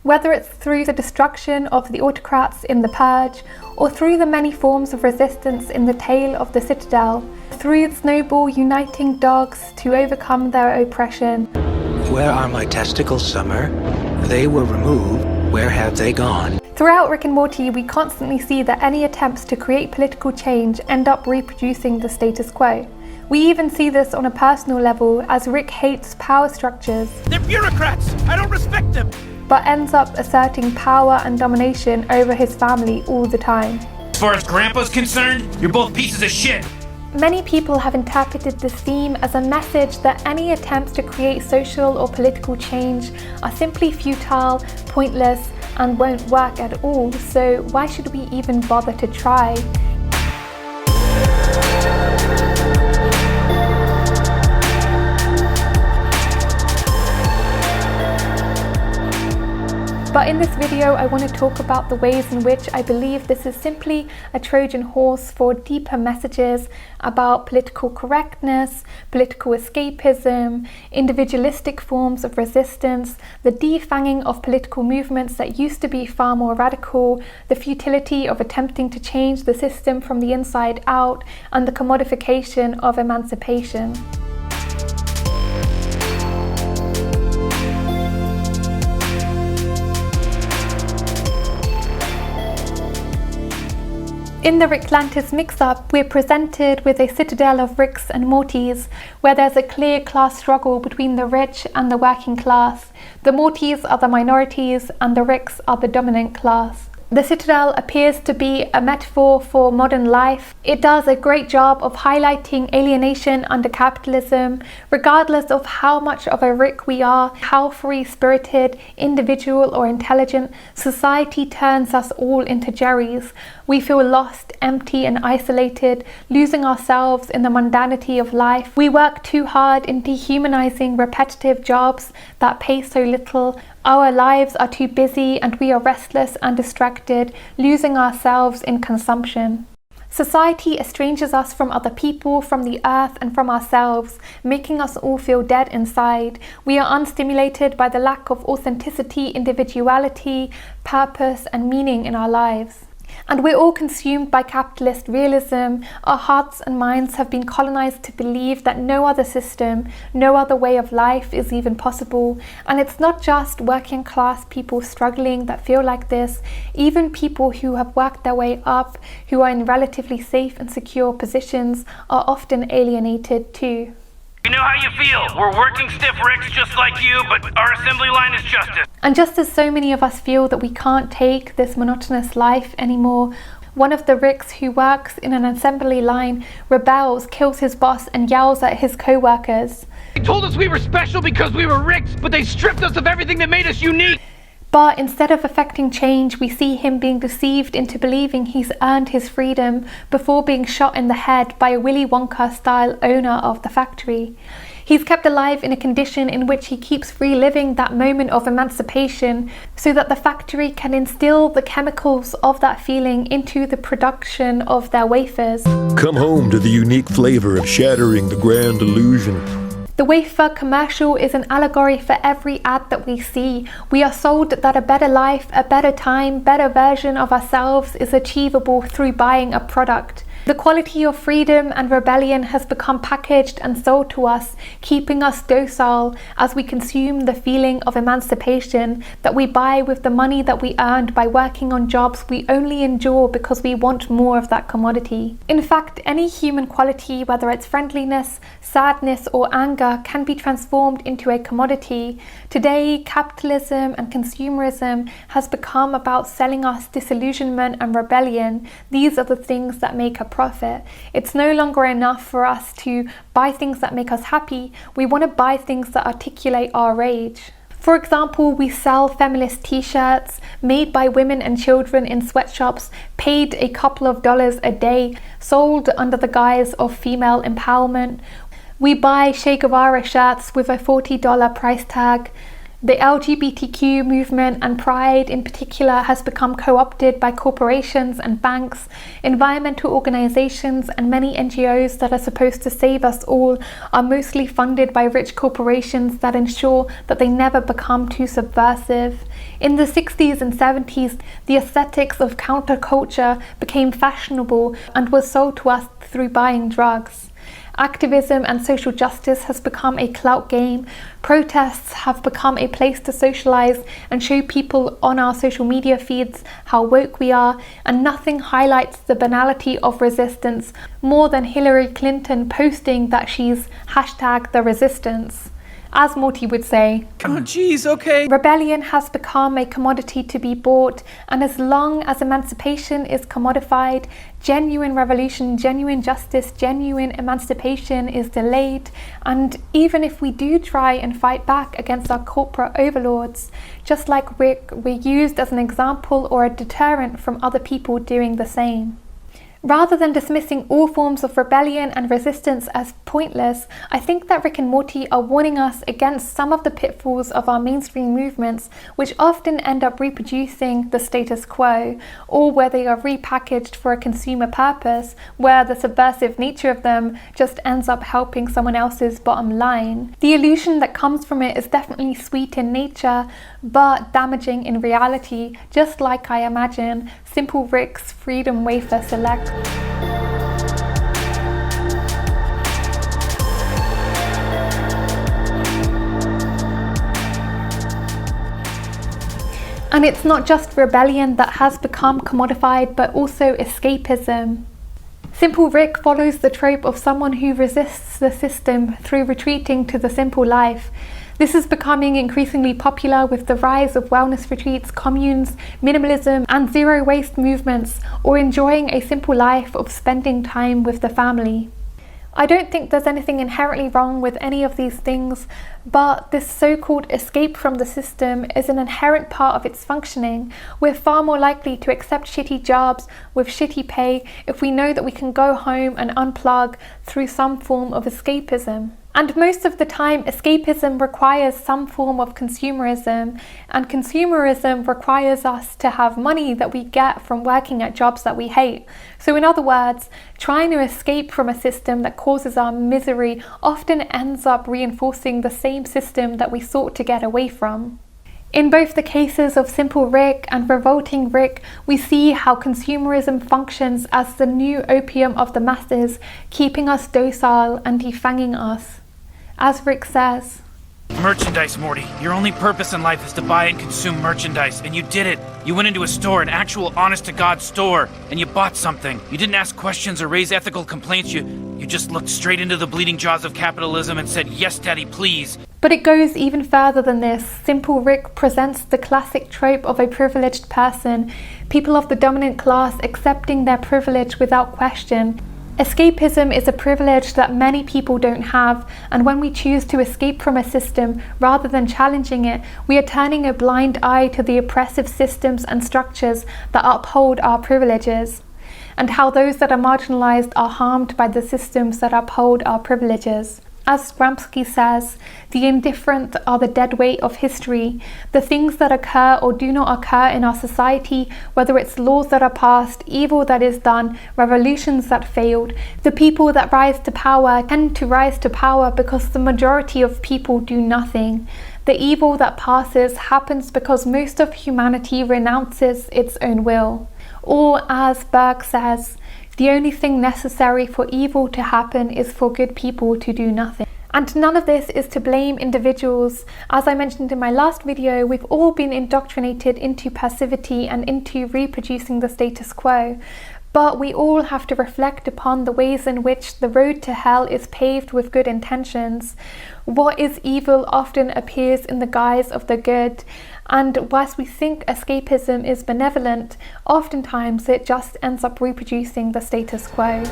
Whether it's through the destruction of the autocrats in The Purge, or through the many forms of resistance in The Tale of the Citadel, through the snowball uniting dogs to overcome their oppression. Where are my testicles, Summer? They were removed. Where have they gone? Throughout Rick and Morty, we constantly see that any attempts to create political change end up reproducing the status quo. We even see this on a personal level, as Rick hates power structures. They're bureaucrats! I don't respect them! But ends up asserting power and domination over his family all the time. As far as Grandpa's concerned, you're both pieces of shit! Many people have interpreted this theme as a message that any attempts to create social or political change are simply futile, pointless, and won't work at all, so why should we even bother to try? But in this video, I want to talk about the ways in which I believe this is simply a Trojan horse for deeper messages about political correctness, political escapism, individualistic forms of resistance, the defanging of political movements that used to be far more radical, the futility of attempting to change the system from the inside out, and the commodification of emancipation. In the Ricklantis mix-up, we're presented with a citadel of Ricks and Mortys, where there's a clear class struggle between the rich and the working class. The Mortys are the minorities and the Ricks are the dominant class. The citadel appears to be a metaphor for modern life. It does a great job of highlighting alienation under capitalism. Regardless of how much of a Rick we are, how free-spirited, individual or intelligent, society turns us all into Jerrys. We feel lost, empty and isolated, losing ourselves in the mundanity of life. We work too hard in dehumanizing repetitive jobs that pay so little. Our lives are too busy and we are restless and distracted, losing ourselves in consumption. Society estranges us from other people, from the earth and from ourselves, making us all feel dead inside. We are unstimulated by the lack of authenticity, individuality, purpose and meaning in our lives. And we're all consumed by capitalist realism. Our hearts and minds have been colonized to believe that no other system, no other way of life is even possible. And it's not just working class people struggling that feel like this. Even people who have worked their way up, who are in relatively safe and secure positions, are often alienated too. We know how you feel. We're working stiff Ricks just like you, but our assembly line is justice. And just as so many of us feel that we can't take this monotonous life anymore, one of the Ricks who works in an assembly line rebels, kills his boss and yells at his co-workers. They told us we were special because we were Ricks, but they stripped us of everything that made us unique. But instead of affecting change, we see him being deceived into believing he's earned his freedom before being shot in the head by a Willy Wonka-style owner of the factory. He's kept alive in a condition in which he keeps reliving that moment of emancipation so that the factory can instill the chemicals of that feeling into the production of their wafers. Come home to the unique flavor of shattering the grand illusion. The wafer commercial is an allegory for every ad that we see. We are sold that a better life, a better time, better version of ourselves is achievable through buying a product. The quality of freedom and rebellion has become packaged and sold to us, keeping us docile as we consume the feeling of emancipation that we buy with the money that we earned by working on jobs we only endure because we want more of that commodity. In fact, any human quality, whether it's friendliness, sadness or anger, can be transformed into a commodity. Today, capitalism and consumerism has become about selling us disillusionment and rebellion. These are the things that make a profit. It's no longer enough for us to buy things that make us happy. We want to buy things that articulate our rage. For example, we sell feminist t-shirts made by women and children in sweatshops, paid a couple of dollars a day, sold under the guise of female empowerment. We buy Che Guevara shirts with a $40 price tag. The LGBTQ movement, and pride in particular, has become co-opted by corporations and banks. Environmental organizations and many NGOs that are supposed to save us all are mostly funded by rich corporations that ensure that they never become too subversive. In the 60s and 70s, the aesthetics of counterculture became fashionable and was sold to us through buying drugs. Activism and social justice has become a clout game. Protests have become a place to socialize and show people on our social media feeds how woke we are, and nothing highlights the banality of resistance more than Hillary Clinton posting that she's #the resistance. As Morty would say, oh geez, okay. Rebellion has become a commodity to be bought, and as long as emancipation is commodified, genuine revolution, genuine justice, genuine emancipation is delayed. And even if we do try and fight back against our corporate overlords, just like Rick, we're used as an example or a deterrent from other people doing the same. Rather than dismissing all forms of rebellion and resistance as pointless, I think that Rick and Morty are warning us against some of the pitfalls of our mainstream movements, which often end up reproducing the status quo, or where they are repackaged for a consumer purpose, where the subversive nature of them just ends up helping someone else's bottom line. The illusion that comes from it is definitely sweet in nature, but damaging in reality, just like I imagine Simple Rick's Freedom Wafer Select. And it's not just rebellion that has become commodified, but also escapism. Simple Rick follows the trope of someone who resists the system through retreating to the simple life. This is becoming increasingly popular with the rise of wellness retreats, communes, minimalism, and zero waste movements, or enjoying a simple life of spending time with the family. I don't think there's anything inherently wrong with any of these things, but this so-called escape from the system is an inherent part of its functioning. We're far more likely to accept shitty jobs with shitty pay if we know that we can go home and unplug through some form of escapism. And most of the time, escapism requires some form of consumerism, and consumerism requires us to have money that we get from working at jobs that we hate. So in other words, trying to escape from a system that causes our misery often ends up reinforcing the same system that we sought to get away from. In both the cases of Simple Rick and Revolting Rick, we see how consumerism functions as the new opium of the masses, keeping us docile and defanging us. As Rick says, Merchandise, Morty. Your only purpose in life is to buy and consume merchandise, and you did it. You went into a store, an actual honest-to-God store, and you bought something. You didn't ask questions or raise ethical complaints. You just looked straight into the bleeding jaws of capitalism and said, "Yes, Daddy, please." But it goes even further than this. Simple Rick presents the classic trope of a privileged person, people of the dominant class accepting their privilege without question. Escapism is a privilege that many people don't have, and when we choose to escape from a system rather than challenging it, we are turning a blind eye to the oppressive systems and structures that uphold our privileges, and how those that are marginalized are harmed by the systems that uphold our privileges. As Gramsci says, the indifferent are the dead weight of history. The things that occur or do not occur in our society, whether it's laws that are passed, evil that is done, revolutions that failed, the people that rise to power tend to rise to power because the majority of people do nothing. The evil that passes happens because most of humanity renounces its own will. Or, as Burke says, the only thing necessary for evil to happen is for good people to do nothing. And none of this is to blame individuals. As I mentioned in my last video, we've all been indoctrinated into passivity and into reproducing the status quo. But we all have to reflect upon the ways in which the road to hell is paved with good intentions. What is evil often appears in the guise of the good, and whilst we think escapism is benevolent, oftentimes it just ends up reproducing the status quo.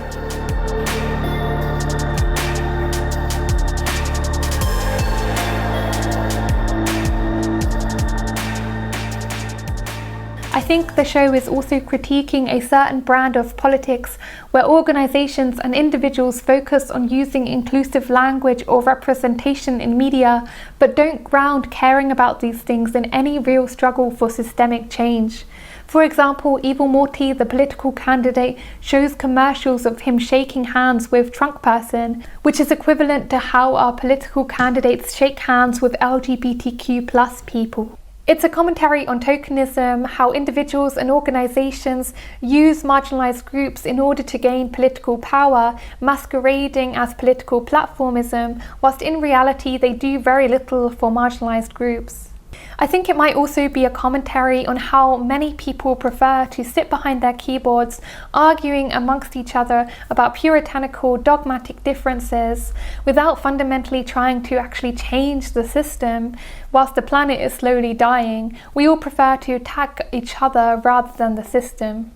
I think the show is also critiquing a certain brand of politics where organizations and individuals focus on using inclusive language or representation in media, but don't ground caring about these things in any real struggle for systemic change. For example, Evil Morty, the political candidate, shows commercials of him shaking hands with trunk person, which is equivalent to how our political candidates shake hands with LGBTQ+ people. It's a commentary on tokenism, how individuals and organizations use marginalized groups in order to gain political power, masquerading as political platformism, whilst in reality they do very little for marginalized groups. I think it might also be a commentary on how many people prefer to sit behind their keyboards, arguing amongst each other about puritanical, dogmatic differences, without fundamentally trying to actually change the system. Whilst the planet is slowly dying, we all prefer to attack each other rather than the system.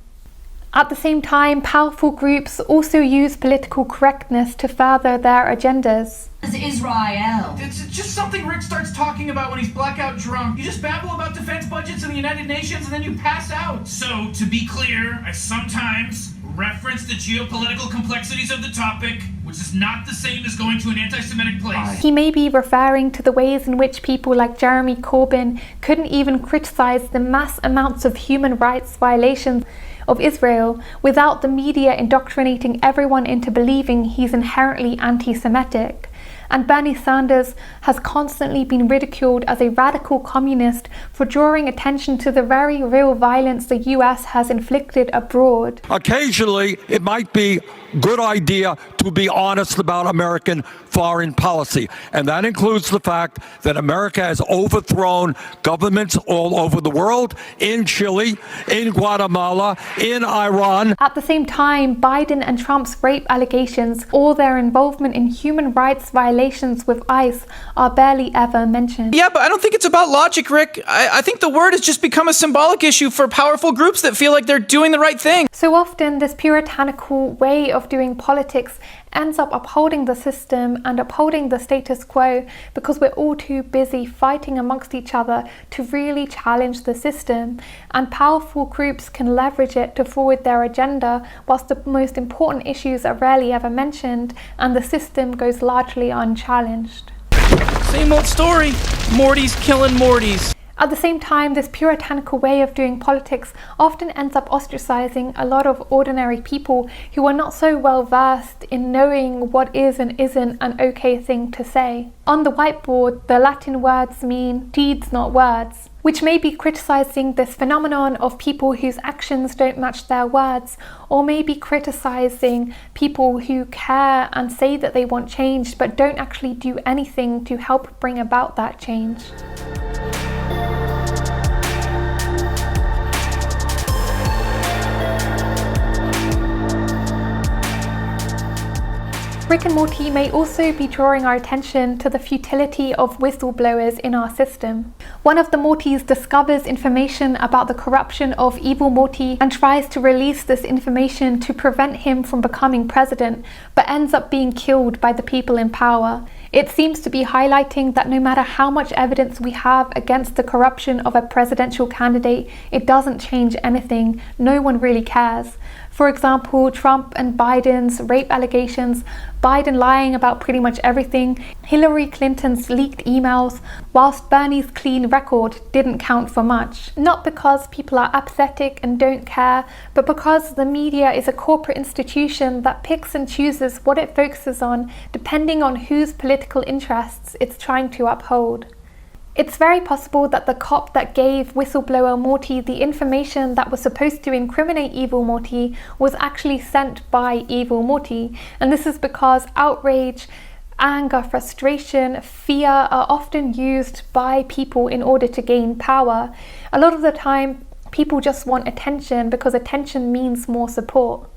At the same time, powerful groups also use political correctness to further their agendas. Israel. It's just something Rick starts talking about when he's blackout drunk. You just babble about defense budgets in the United Nations and then you pass out. So, to be clear, I sometimes reference the geopolitical complexities of the topic, which is not the same as going to an anti-Semitic place. He may be referring to the ways in which people like Jeremy Corbyn couldn't even criticize the mass amounts of human rights violations of Israel without the media indoctrinating everyone into believing he's inherently anti-Semitic. And Bernie Sanders has constantly been ridiculed as a radical communist for drawing attention to the very real violence the US has inflicted abroad. Occasionally, it might be a good idea to be honest about American foreign policy. And that includes the fact that America has overthrown governments all over the world, in Chile, in Guatemala, in Iran. At the same time, Biden and Trump's rape allegations or their involvement in human rights violations with ICE are barely ever mentioned. Yeah, but I don't think it's about logic, Rick. I think the word has just become a symbolic issue for powerful groups that feel like they're doing the right thing. So often, this puritanical way of doing politics ends up upholding the system and upholding the status quo because we're all too busy fighting amongst each other to really challenge the system, and powerful groups can leverage it to forward their agenda whilst the most important issues are rarely ever mentioned and the system goes largely unchallenged. Same old story. Morty's killing Mortys. At the same time, this puritanical way of doing politics often ends up ostracizing a lot of ordinary people who are not so well versed in knowing what is and isn't an okay thing to say. On the whiteboard, the Latin words mean deeds, not words, which may be criticizing this phenomenon of people whose actions don't match their words, or maybe criticizing people who care and say that they want change but don't actually do anything to help bring about that change. Rick and Morty may also be drawing our attention to the futility of whistleblowers in our system. One of the Mortys discovers information about the corruption of Evil Morty and tries to release this information to prevent him from becoming president, but ends up being killed by the people in power. It seems to be highlighting that no matter how much evidence we have against the corruption of a presidential candidate, it doesn't change anything. No one really cares. For example, Trump and Biden's rape allegations, Biden lying about pretty much everything, Hillary Clinton's leaked emails, whilst Bernie's clean record didn't count for much. Not because people are apathetic and don't care, but because the media is a corporate institution that picks and chooses what it focuses on depending on whose political interests it's trying to uphold. It's very possible that the cop that gave whistleblower Morty the information that was supposed to incriminate Evil Morty was actually sent by Evil Morty, and this is because outrage, anger, frustration, fear are often used by people in order to gain power. A lot of the time, people just want attention because attention means more support.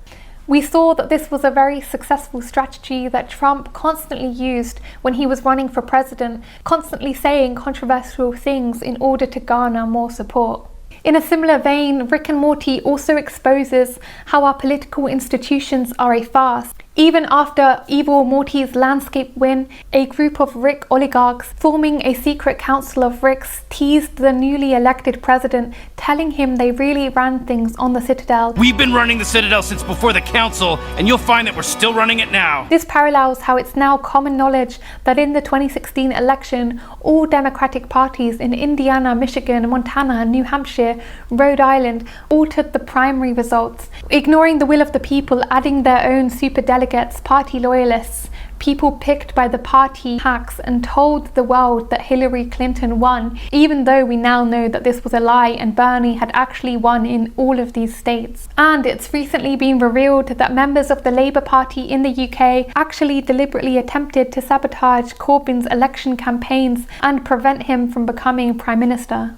We saw that this was a very successful strategy that Trump constantly used when he was running for president, constantly saying controversial things in order to garner more support. In a similar vein, Rick and Morty also exposes how our political institutions are a farce. Even after evil Morty's landscape win, a group of Rick oligarchs forming a secret council of Ricks teased the newly elected president, telling him they really ran things on the Citadel. We've been running the Citadel since before the council, and you'll find that we're still running it now. This parallels how it's now common knowledge that in the 2016 election, all Democratic parties in Indiana, Michigan, Montana, New Hampshire, Rhode Island altered the primary results, ignoring the will of the people, adding their own super delegates, party loyalists, people picked by the party hacks, and told the world that Hillary Clinton won, even though we now know that this was a lie and Bernie had actually won in all of these states. And it's recently been revealed that members of the Labour Party in the UK actually deliberately attempted to sabotage Corbyn's election campaigns and prevent him from becoming Prime Minister.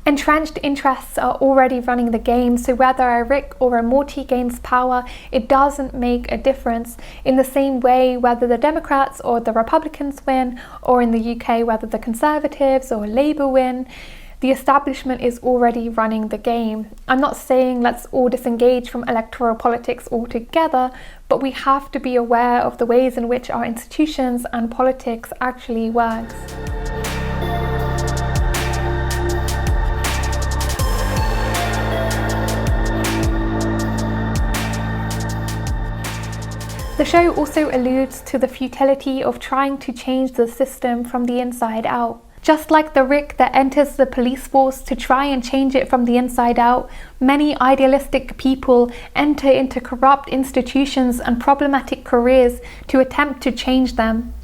Entrenched interests are already running the game, so whether a Rick or a Morty gains power, it doesn't make a difference. In the same way, whether the Democrats or the Republicans win, or in the UK, whether the Conservatives or Labour win, the establishment is already running the game. I'm not saying let's all disengage from electoral politics altogether, but we have to be aware of the ways in which our institutions and politics actually works. The show also alludes to the futility of trying to change the system from the inside out. Just like the Rick that enters the police force to try and change it from the inside out, many idealistic people enter into corrupt institutions and problematic careers to attempt to change them.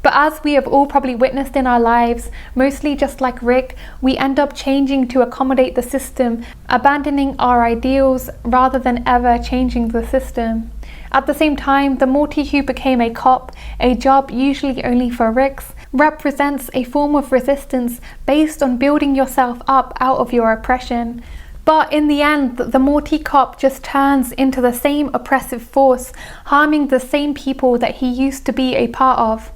But as we have all probably witnessed in our lives, mostly just like Rick, we end up changing to accommodate the system, abandoning our ideals rather than ever changing the system. At the same time, the Morty who became a cop, a job usually only for Ricks, represents a form of resistance based on building yourself up out of your oppression. But in the end, the Morty cop just turns into the same oppressive force, harming the same people that he used to be a part of.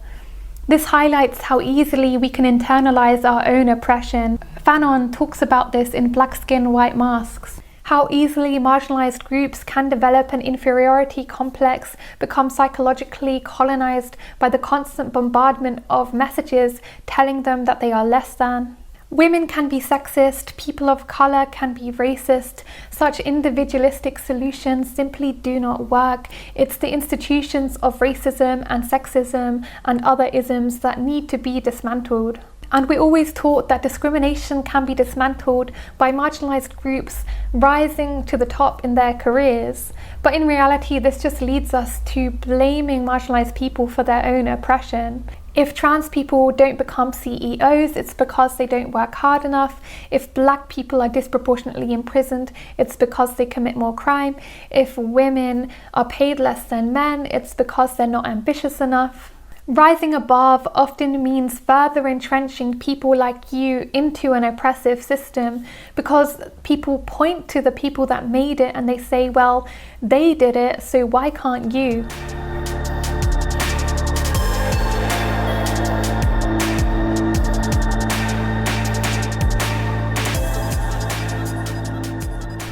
This highlights how easily we can internalize our own oppression. Fanon talks about this in Black Skin, White Masks. How easily marginalized groups can develop an inferiority complex, become psychologically colonized by the constant bombardment of messages telling them that they are less than. Women can be sexist, people of color can be racist. Such individualistic solutions simply do not work. It's the institutions of racism and sexism and other isms that need to be dismantled. And we're always taught that discrimination can be dismantled by marginalized groups rising to the top in their careers. But in reality, this just leads us to blaming marginalized people for their own oppression. If trans people don't become CEOs, it's because they don't work hard enough. If black people are disproportionately imprisoned, it's because they commit more crime. If women are paid less than men, it's because they're not ambitious enough. Rising above often means further entrenching people like you into an oppressive system, because people point to the people that made it and they say, well, they did it, so why can't you?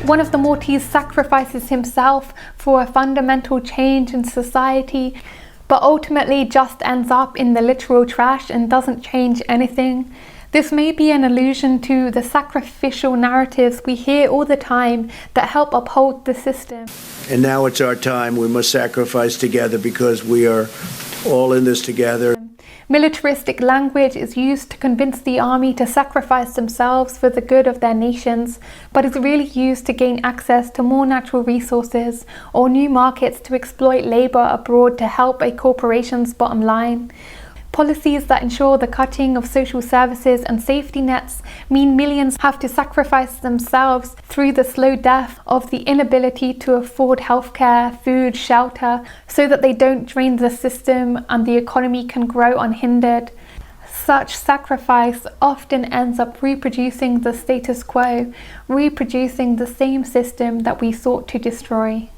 One of the Mortys sacrifices himself for a fundamental change in society, but ultimately just ends up in the literal trash and doesn't change anything. This may be an allusion to the sacrificial narratives we hear all the time that help uphold the system. And now it's our time. We must sacrifice together because we are all in this together. Militaristic language is used to convince the army to sacrifice themselves for the good of their nations, but is really used to gain access to more natural resources or new markets to exploit labor abroad to help a corporation's bottom line. Policies that ensure the cutting of social services and safety nets mean millions have to sacrifice themselves through the slow death of the inability to afford healthcare, food, shelter, so that they don't drain the system and the economy can grow unhindered. Such sacrifice often ends up reproducing the status quo, reproducing the same system that we sought to destroy.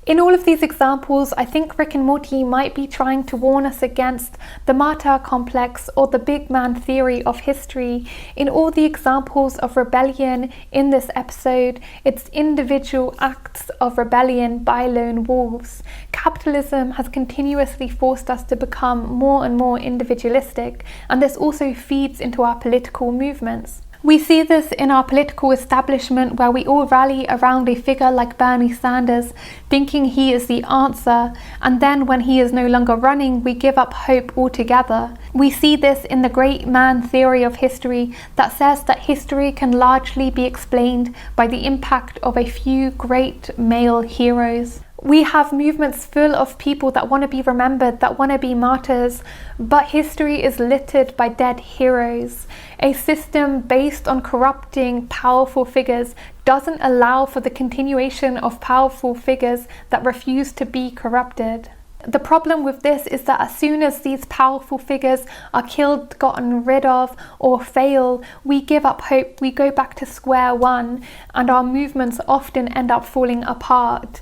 In all of these examples, I think Rick and Morty might be trying to warn us against the martyr complex or the big man theory of history. In all the examples of rebellion in this episode, it's individual acts of rebellion by lone wolves. Capitalism has continuously forced us to become more and more individualistic, and this also feeds into our political movements. We see this in our political establishment, where we all rally around a figure like Bernie Sanders, thinking he is the answer, and then when he is no longer running, we give up hope altogether. We see this in the great man theory of history that says that history can largely be explained by the impact of a few great male heroes. We have movements full of people that want to be remembered, that want to be martyrs, but history is littered by dead heroes. A system based on corrupting powerful figures doesn't allow for the continuation of powerful figures that refuse to be corrupted. The problem with this is that as soon as these powerful figures are killed, gotten rid of, or fail, we give up hope, we go back to square one, and our movements often end up falling apart.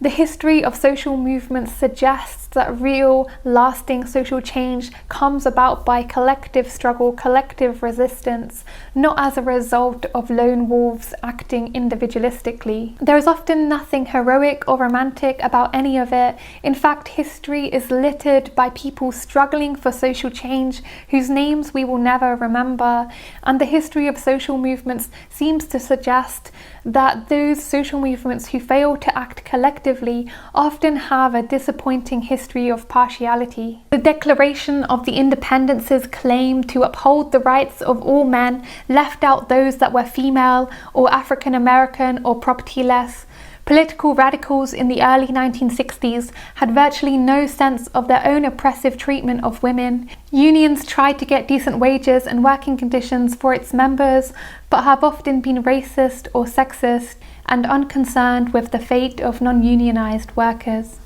The history of social movements suggests that real, lasting social change comes about by collective struggle, collective resistance, not as a result of lone wolves acting individualistically. There is often nothing heroic or romantic about any of it. In fact, history is littered by people struggling for social change whose names we will never remember, and the history of social movements seems to suggest that those social movements who fail to act collectively often have a disappointing history of partiality. The Declaration of the Independence's claim to uphold the rights of all men left out those that were female or African American or propertyless. Political radicals in the early 1960s had virtually no sense of their own oppressive treatment of women. Unions tried to get decent wages and working conditions for its members, but have often been racist or sexist and unconcerned with the fate of non-unionized workers.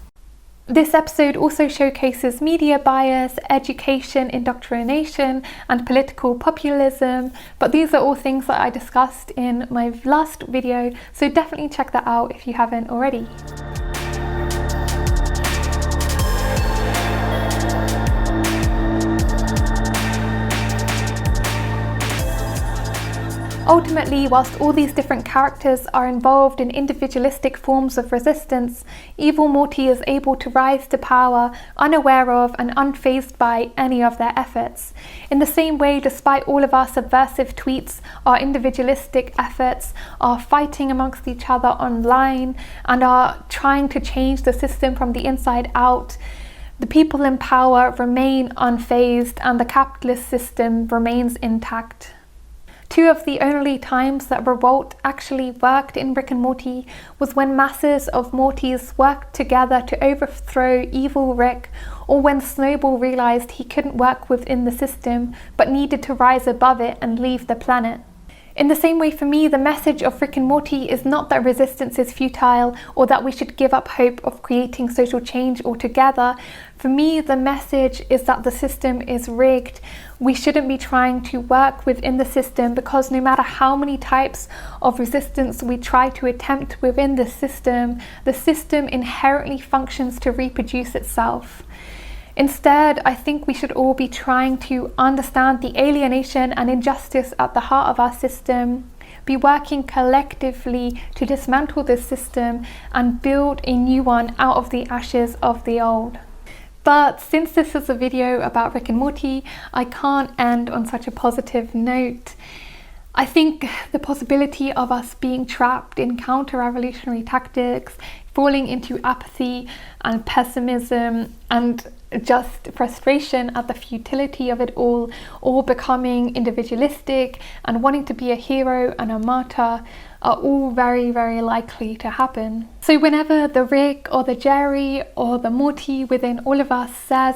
This episode also showcases media bias, education indoctrination, and political populism, but these are all things that I discussed in my last video, so definitely check that out if you haven't already. Ultimately, whilst all these different characters are involved in individualistic forms of resistance, evil Morty is able to rise to power unaware of and unfazed by any of their efforts. In the same way, despite all of our subversive tweets, our individualistic efforts are fighting amongst each other online and are trying to change the system from the inside out, the people in power remain unfazed and the capitalist system remains intact. Two of the only times that revolt actually worked in Rick and Morty was when masses of Mortys worked together to overthrow evil Rick, or when Snowball realized he couldn't work within the system but needed to rise above it and leave the planet. In the same way, for me, the message of Rick and Morty is not that resistance is futile or that we should give up hope of creating social change altogether. For me, the message is that the system is rigged. We shouldn't be trying to work within the system because no matter how many types of resistance we try to attempt within the system inherently functions to reproduce itself. Instead, I think we should all be trying to understand the alienation and injustice at the heart of our system, be working collectively to dismantle this system and build a new one out of the ashes of the old. But since this is a video about Rick and Morty, I can't end on such a positive note. I think the possibility of us being trapped in counter-revolutionary tactics, falling into apathy and pessimism and just frustration at the futility of it all becoming individualistic and wanting to be a hero and a martyr are all very, very likely to happen. So whenever the Rick or the Jerry or the Morty within all of us says,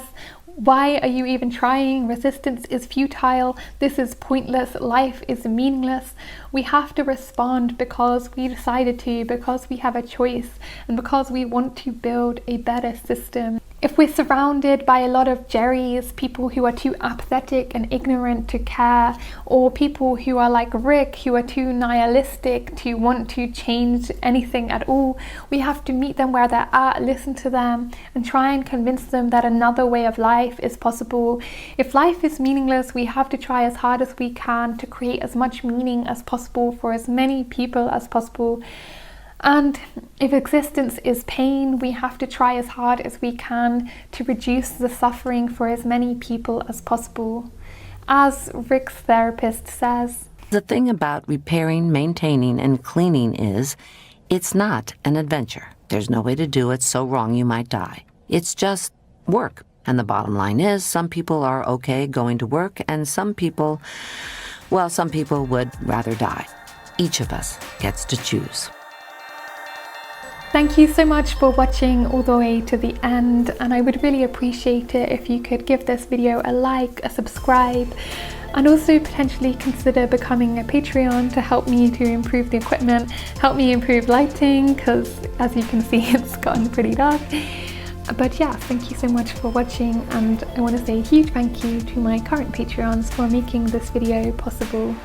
"Why are you even trying? Resistance is futile. This is pointless. Life is meaningless," we have to respond because we decided to, because we have a choice, and because we want to build a better system. If we're surrounded by a lot of Jerrys, people who are too apathetic and ignorant to care, or people who are like Rick, who are too nihilistic to want to change anything at all, we have to meet them where they're at, listen to them, and try and convince them that another way of life is possible. If life is meaningless, we have to try as hard as we can to create as much meaning as possible for as many people as possible. And if existence is pain, we have to try as hard as we can to reduce the suffering for as many people as possible. As Rick's therapist says, the thing about repairing, maintaining, and cleaning is, it's not an adventure. There's no way to do it so wrong you might die. It's just work. And the bottom line is, some people are okay going to work, and some people would rather die. Each of us gets to choose. Thank you so much for watching all the way to the end, and I would really appreciate it if you could give this video a like, a subscribe, and also potentially consider becoming a Patreon to help me to improve the equipment, help me improve lighting, because as you can see it's gotten pretty dark. But yeah, thank you so much for watching, and I want to say a huge thank you to my current Patreons for making this video possible.